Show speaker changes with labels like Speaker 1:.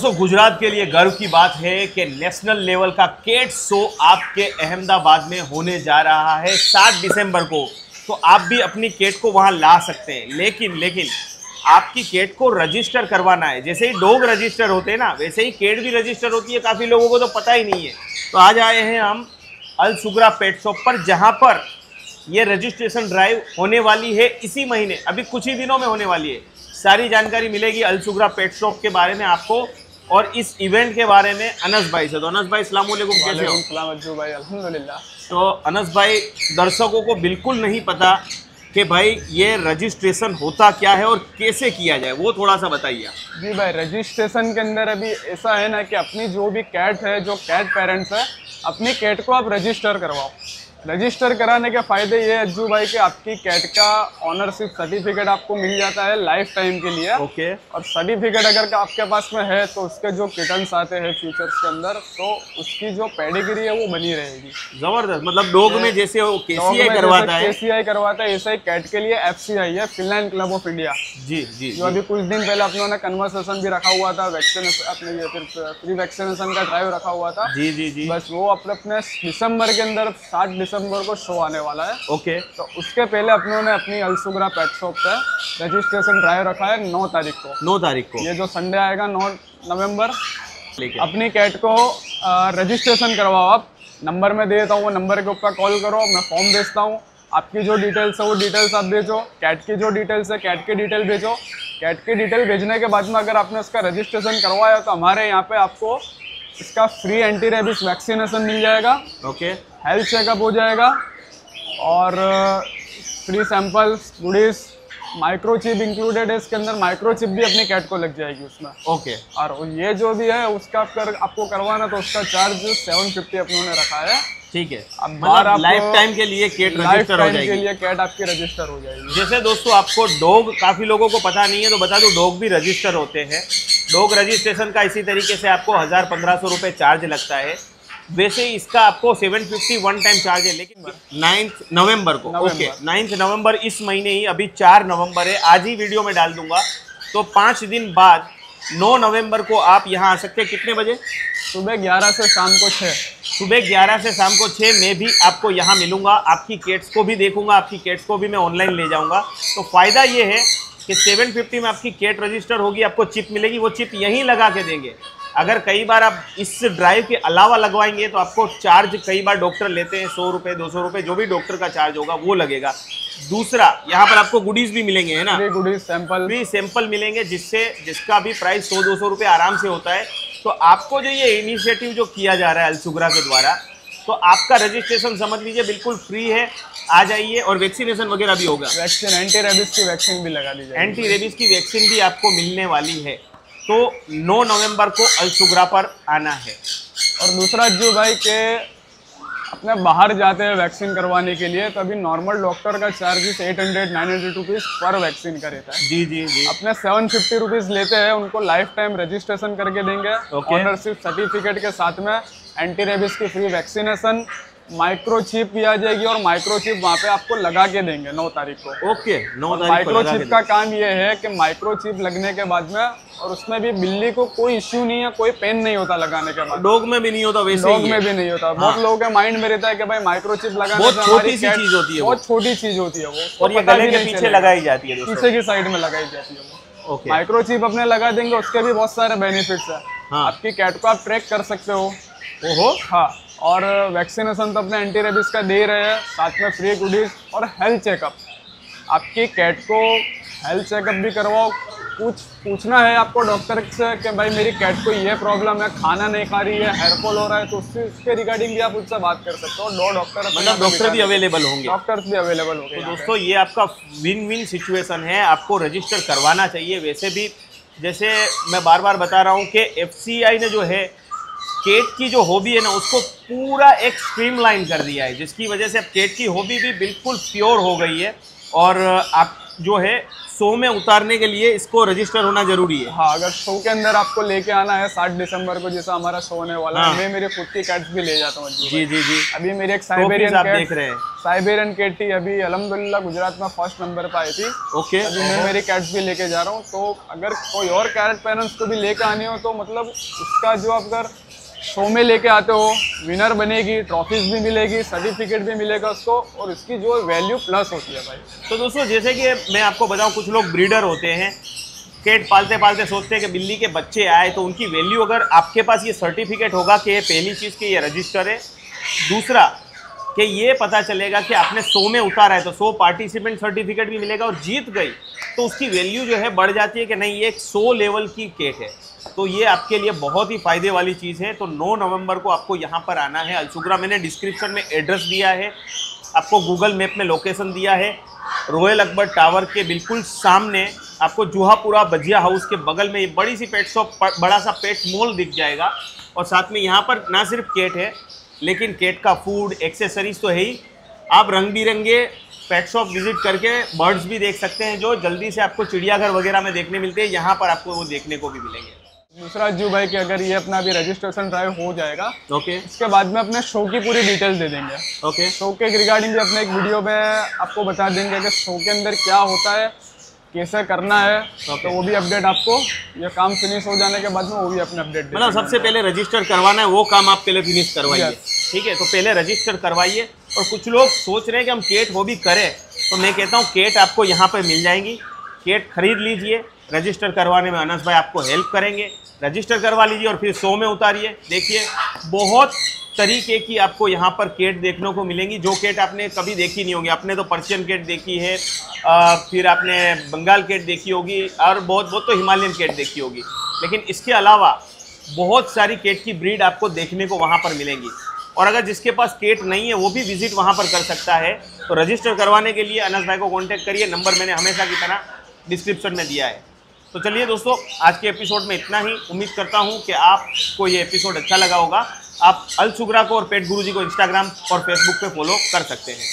Speaker 1: दोस्तों गुजरात के लिए गर्व की बात है कि नेशनल लेवल का केट शो आपके अहमदाबाद में होने जा रहा है 7 दिसंबर को। तो आप भी अपनी केट को वहां ला सकते हैं, लेकिन आपकी केट को रजिस्टर करवाना है। जैसे ही डॉग रजिस्टर होते हैं ना, वैसे ही केट भी रजिस्टर होती है। काफ़ी लोगों को तो पता ही नहीं है। तो आज आए हैं हम अल सुगरा पेट शॉप पर, जहां पर ये रजिस्ट्रेशन ड्राइव होने वाली है इसी महीने, अभी कुछ ही दिनों में होने वाली है। सारी जानकारी मिलेगी अल सुगरा पेट शॉप के बारे में आपको और इस इवेंट के बारे में अनस भाई से। तो अनस भाई अस्सलाम वालेकुम, कैसे हो?
Speaker 2: सलाम अज्जू भाई, अल्हम्दुलिल्लाह।
Speaker 1: तो अनस भाई, दर्शकों को बिल्कुल नहीं पता कि भाई ये रजिस्ट्रेशन होता क्या है और कैसे किया जाए, वो थोड़ा सा बताइए।
Speaker 2: जी भाई, रजिस्ट्रेशन के अंदर अभी ऐसा है ना कि अपनी जो भी कैट है, जो कैट पेरेंट्स है, अपनी कैट को आप रजिस्टर करवाओ। रजिस्टर कराने के फ़ायदे ये अज्जू भाई कि आपकी कैट का ऑनरशिप सर्टिफिकेट आपको मिल जाता है लाइफ टाइम के लिए।
Speaker 1: ओके।
Speaker 2: और सर्टिफिकेट अगर आपके पास में है तो उसके जो किटन्स आते हैं फ्यूचर्स के अंदर, तो उसकी जो पेडिग्री है वो बनी रहेगी।
Speaker 1: जबरदस्त। मतलब डॉग में जैसे वो केसीआई करवाता है,
Speaker 2: केसीआई करवाता है, ऐसा ही कैट के लिए एफसीआई है, फिनलैंड क्लब ऑफ इंडिया।
Speaker 1: जी जी,
Speaker 2: जो अभी कुछ दिन पहले अपनों ने कन्वर्सेशन भी रखा हुआ था, वैक्सीनेशन अपने ये फिर फ्री वैक्सीनेशन का ड्राइव रखा हुआ था।
Speaker 1: जी जी जी।
Speaker 2: बस वो अपने दिसंबर के अंदर 7 दिसंबर को शो आने वाला है।
Speaker 1: ओके।
Speaker 2: तो उसके पहले अपनों ने अपनी अल सुगरा पेट शॉप पे रजिस्ट्रेशन ड्राइव रखा है 9 तारीख को।
Speaker 1: 9 तारीख को
Speaker 2: ये जो संडे आएगा 9 नवंबर।
Speaker 1: लेके
Speaker 2: अपनी कैट को रजिस्ट्रेशन करवाओ। आप नंबर में दे देता हूँ, वो नंबर के ऊपर कॉल करो, मैं फॉर्म भेजता हूँ। आपकी जो डिटेल्स है वो डिटेल्स आप भेजो, कैट की जो डिटेल्स है कैट की डिटेल भेजो। कैट की डिटेल भेजने के बाद में अगर आपने उसका रजिस्ट्रेशन करवाया तो हमारे यहाँ पे आपको इसका फ्री एंटी रेबिस वैक्सीनेशन मिल जाएगा।
Speaker 1: ओके।
Speaker 2: हेल्थ चेकअप हो जाएगा और free samples, goodies, microchip included है इसके अंदर। माइक्रोचिप भी अपनी कैट को लग जाएगी उसमें।
Speaker 1: ओके।
Speaker 2: और ये जो भी है उसका आपको करवाना तो उसका चार्ज 750 अपनों ने रखा है।
Speaker 1: ठीक है।
Speaker 2: अब बाहर
Speaker 1: मतलब लाइफ टाइम के लिए केट रजिस्टर हो जाएगी।
Speaker 2: के लिए कैट आपकी रजिस्टर हो जाएगी।
Speaker 1: जैसे दोस्तों आपको डॉग, काफ़ी लोगों को पता नहीं है तो बता दूं, डॉग भी रजिस्टर होते हैं। डॉग रजिस्ट्रेशन का इसी तरीके से आपको 1000-1500 रुपये चार्ज लगता है। वैसे ही इसका आपको 750 वन टाइम चार्ज है, लेकिन 9 नवंबर को। ओके, 9 नवंबर इस महीने ही, अभी 4 नवंबर है, आज ही वीडियो में डाल दूंगा। तो 5 दिन बाद 9 नवंबर को आप यहाँ आ सकते हैं। कितने बजे?
Speaker 2: सुबह 11 से शाम को 6।
Speaker 1: सुबह 11 से शाम को 6 मैं भी आपको यहाँ मिलूंगा। आपकी केट्स को भी देखूंगा, आपकी केट्स को भी मैं ऑनलाइन ले जाऊंगा। तो फ़ायदा ये है कि 750 में आपकी केट रजिस्टर होगी, आपको चिप मिलेगी, वो चिप यहीं लगा के देंगे। अगर कई बार आप इस ड्राइव के अलावा लगवाएंगे तो आपको चार्ज, कई बार डॉक्टर लेते हैं 100 रुपये 200 रुपये, जो भी डॉक्टर का चार्ज होगा वो लगेगा। दूसरा, यहाँ पर आपको गुडीज़ भी मिलेंगे, है ना?
Speaker 2: गुडीज सैंपल
Speaker 1: भी सैंपल मिलेंगे, जिसका भी प्राइस 100-200 रुपये आराम से होता है। तो आपको जो ये इनिशिएटिव जो किया जा रहा है अल सुगरा के द्वारा, तो आपका रजिस्ट्रेशन समझ लीजिए बिल्कुल फ्री है। आ जाइए और वैक्सीनेशन वगैरह भी होगा।
Speaker 2: वैक्सीन, एंटी रेबिस की वैक्सीन भी लगा दी जाएगी।
Speaker 1: एंटी रेबीज की वैक्सीन भी आपको मिलने वाली है। तो 9 नवंबर को अल सुगरा पर आना है।
Speaker 2: और दूसरा जो भाई के अपने बाहर जाते हैं वैक्सीन करवाने के लिए, तो अभी नॉर्मल डॉक्टर का चार्जेस 800-900 रुपीज़ पर वैक्सीन का रहता है।
Speaker 1: जी जी जी।
Speaker 2: अपने 750 रुपीज़ लेते हैं, उनको लाइफ टाइम रजिस्ट्रेशन करके देंगे। ऑनरशिप सर्टिफिकेट के साथ में एंटी रेबिस की फ्री वैक्सीनेशन, माइक्रोचिप भी आ जाएगी और माइक्रोचिप वहाँ पे आपको लगा के देंगे 9 तारीख को।
Speaker 1: ओके, 9 तारीख को
Speaker 2: माइक्रोचिप का काम ये है कि माइक्रोचिप लगने के बाद में, और उसमें भी बिल्ली को कोई इश्यू नहीं है, कोई पेन नहीं होता लगाने के बाद।
Speaker 1: डॉग में भी नहीं होता, वैसे
Speaker 2: डॉग में भी नहीं होता। बहुत लोगों के माइंड में रहता है कि भाई माइक्रोचिप लगाने
Speaker 1: बहुत
Speaker 2: से
Speaker 1: छोटी सी चीज होती है,
Speaker 2: बहुत छोटी चीज होती है वो,
Speaker 1: और ये गले के पीछे लगाई जाती है,
Speaker 2: पीछे की साइड में लगाई जाती है वो।
Speaker 1: ओके।
Speaker 2: माइक्रोचिप अपने लगा देंगे, उसके भी बहुत सारे बेनिफिट्स है। आपकी कैट को आप ट्रैक कर सकते हो।
Speaker 1: ओहो।
Speaker 2: हाँ, और वैक्सीनेशन तो अपने एंटी रेबिस का दे रहे हैं, साथ में फ्री गुडीज और हेल्थ चेकअप। आपकी कैट को हेल्थ चेकअप भी करवाओ। कुछ पूछना है आपको डॉक्टर से कि भाई मेरी कैट को ये प्रॉब्लम है, खाना नहीं खा रही है, हेयर फॉल हो रहा है, तो उसके रिगार्डिंग भी आप उससे बात कर सकते हो। 2 डॉक्टर,
Speaker 1: मतलब डॉक्टर भी अवेलेबल होंगे।
Speaker 2: डॉक्टर्स भी अवेलेबल होंगे।
Speaker 1: तो दोस्तों ये आपका विन विन सिचुएशन है, आपको रजिस्टर करवाना चाहिए। वैसे भी जैसे मैं बार बार बता रहा हूँ कि एफसीआई ने जो है केट की जो हॉबी है ना, उसको पूरा एक स्ट्रीमलाइन कर दिया है, जिसकी वजह से अब केट की हॉबी भी बिल्कुल प्योर हो गई है। और आप जो है शो में उतारने के लिए इसको रजिस्टर होना जरूरी है।
Speaker 2: हाँ, अगर शो के अंदर आपको लेके आना है 7 दिसंबर को, जैसा हमारा शो होने वाला है, मैं मेरे खुद की कैट्स भी ले जाता हूँ।
Speaker 1: जी जी जी।
Speaker 2: अभी मेरी एक साइबेरियन कैट
Speaker 1: देख रहे हैं,
Speaker 2: साइबेरियन कैट थी, अभी अल्हम्दुलिल्लाह गुजरात में फर्स्ट नंबर पर आई थी।
Speaker 1: ओके,
Speaker 2: अभी मैं मेरी कैट्स भी लेके जा रहा हूँ। तो अगर कोई और कैट पेरेंट्स को भी लेके आनी हो तो मतलब उसका जो अगर शो में लेके आते हो, विनर बनेगी, ट्रॉफीज भी मिलेगी, सर्टिफिकेट भी मिलेगा उसको, और इसकी जो वैल्यू प्लस होती है भाई।
Speaker 1: तो दोस्तों जैसे कि मैं आपको बताऊं, कुछ लोग ब्रीडर होते हैं, कैट पालते पालते सोचते हैं कि बिल्ली के बच्चे आए तो उनकी वैल्यू, अगर आपके पास ये सर्टिफिकेट होगा कि ये पहली चीज़ कि ये रजिस्टर है, दूसरा कि ये पता चलेगा कि आपने शो में उतारा है तो शो पार्टिसिपेंट सर्टिफिकेट भी मिलेगा, और जीत गई तो उसकी वैल्यू जो है बढ़ जाती है कि नहीं ये एक 100 लेवल की कैट है। तो ये आपके लिए बहुत ही फ़ायदे वाली चीज़ है। तो 9 नवंबर को आपको यहाँ पर आना है अलसुगरा। मैंने डिस्क्रिप्शन में एड्रेस दिया है, आपको गूगल मैप में लोकेशन दिया है। रॉयल अकबर टावर के बिल्कुल सामने आपको जुहापुरा भजिया हाउस के बगल में ये बड़ी सी पेट शॉप, बड़ा सा पेट मॉल दिख जाएगा। और साथ में यहाँ पर ना सिर्फ कैट है, लेकिन कैट का फूड, एक्सेसरीज तो है ही। आप रंग बिरंगे पेट शॉप विजिट करके बर्ड्स भी देख सकते हैं जो जल्दी से आपको चिड़ियाघर वगैरह में देखने मिलते हैं, यहाँ पर आपको वो देखने को भी मिलेंगे।
Speaker 2: दूसरा अज्जू भाई कि अगर ये अपना अभी रजिस्ट्रेशन ड्राइव हो जाएगा,
Speaker 1: ओके,
Speaker 2: इसके बाद में अपने शो की पूरी डिटेल्स दे देंगे।
Speaker 1: ओके,
Speaker 2: शो के रिगार्डिंग भी अपने एक वीडियो में आपको बता देंगे कि शो के अंदर क्या होता है, कैसे करना है। तो वो भी अपडेट आपको, ये काम फिनिश हो जाने के बाद में वो भी अपने अपडेट,
Speaker 1: मतलब सबसे पहले रजिस्टर करवाना है, वो काम आप पहले फिनिश करवाइए। ठीक है, तो पहले रजिस्टर करवाइए। और कुछ लोग सोच रहे हैं कि हम कैट वो भी करें, तो मैं कहता हूँ कैट आपको यहाँ पर मिल जाएंगी, कैट खरीद लीजिए। रजिस्टर करवाने में अनस भाई आपको हेल्प करेंगे। रजिस्टर करवा लीजिए और फिर शो में उतारिए। देखिए बहुत तरीके की आपको यहाँ पर कैट देखने को मिलेंगी, जो कैट आपने कभी देखी नहीं होगी। आपने तो पर्शियन कैट देखी है, फिर आपने बंगाल कैट देखी होगी, और बहुत तो हिमालयन कैट देखी होगी, लेकिन इसके अलावा बहुत सारी कैट की ब्रीड आपको देखने को वहाँ पर मिलेंगी। और अगर जिसके पास कैट नहीं है वो भी विजिट वहाँ पर कर सकता है। तो रजिस्टर करवाने के लिए अनस भाई को कॉन्टैक्ट करिए, नंबर मैंने हमेशा की तरह डिस्क्रिप्शन में दिया है। तो चलिए दोस्तों, आज के एपिसोड में इतना ही। उम्मीद करता हूँ कि आपको ये एपिसोड अच्छा लगा होगा। आप अलसुगरा को और पेट गुरुजी को इंस्टाग्राम और फेसबुक पे फॉलो कर सकते हैं।